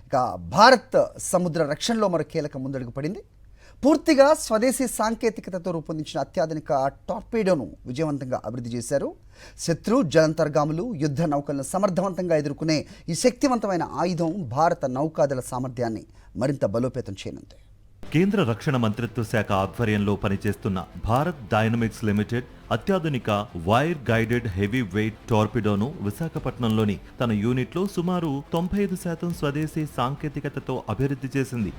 ఇక భారత్ సముద్ర రక్షణలో మరో కీలక ముందడుగు పడింది. పూర్తిగా స్వదేశీ సాంకేతికతతో రూపొందించిన అత్యాధునిక టార్పీడోను విజయవంతంగా అభివృద్ధి చేశారు. శత్రు జలంతర్గాములు, యుద్ధ నౌకలను సమర్థవంతంగా ఎదుర్కొనే ఈ శక్తివంతమైన ఆయుధం భారత నౌకాదళ సామర్థ్యాన్ని మరింత బలోపేతం చేయనుంది. కేంద్ర రక్షణ మంత్రిత్వ శాఖ ఆధ్వర్యంలో పనిచేస్తున్న భారత్ డైనమిక్స్ లిమిటెడ్ అత్యాధునిక వైర్ గైడెడ్ హెవీ వెయిట్ టార్పిడోను విశాఖపట్నంలోని తన యూనిట్లో సుమారు 95% స్వదేశీ సాంకేతికతతో అభివృద్ధి చేసింది.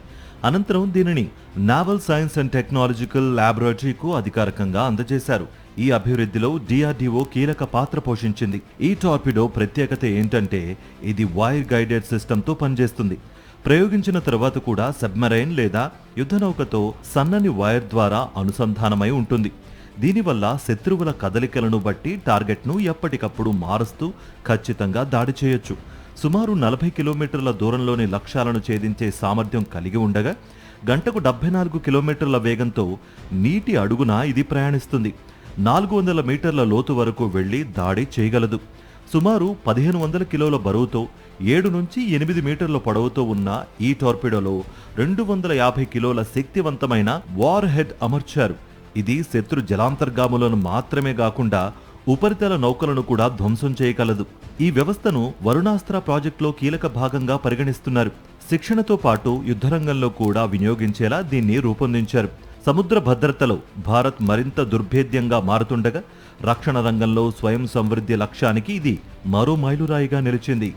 అనంతరం దీనిని నావల్ సైన్స్ అండ్ టెక్నాలజికల్ ల్యాబొరేటరీకు అధికారికంగా అందజేశారు. ఈ అభివృద్ధిలో DRDO కీలక పాత్ర పోషించింది. ఈ టార్పిడో ప్రత్యేకత ఏంటంటే ఇది వైర్ గైడెడ్ సిస్టంతో పనిచేస్తుంది. ప్రయోగించిన తర్వాత కూడా సబ్మెరైన్ లేదా యుద్ధనౌకతో సన్నని వైర్ ద్వారా అనుసంధానమై ఉంటుంది. దీనివల్ల శత్రువుల కదలికలను బట్టి టార్గెట్ను ఎప్పటికప్పుడు మారుస్తూ ఖచ్చితంగా దాడి చేయొచ్చు. సుమారు 40 కిలోమీటర్ల దూరంలోని లక్ష్యాలను ఛేదించే సామర్థ్యం కలిగి ఉండగా గంటకు 74 కిలోమీటర్ల వేగంతో నీటి అడుగున ఇది ప్రయాణిస్తుంది. 400 మీటర్ల లోతు వరకు వెళ్లి దాడి చేయగలదు. సుమారు 1500 కిలోల బరువుతో 7 నుంచి 8 మీటర్ల పొడవుతో ఉన్న ఈ టార్పిడోలో 250 కిలోల శక్తివంతమైన వార్ హెడ్ అమర్చారు. ఇది శత్రు జలాంతర్గాములను మాత్రమే కాకుండా ఉపరితల నౌకలను కూడా ధ్వంసం చేయగలదు. ఈ వ్యవస్థను వరుణాస్త్ర ప్రాజెక్టులో కీలక భాగంగా పరిగణిస్తున్నారు. శిక్షణతో పాటు యుద్ధరంగంలో కూడా వినియోగించేలా దీన్ని రూపొందించారు. సముద్ర భద్రతలో భారత్ మరింత దుర్భేద్యంగా మారుతుండగా రక్షణ రంగంలో స్వయం సమృద్ధి లక్ష్యానికి ఇది మరో మైలురాయిగా నిలిచింది.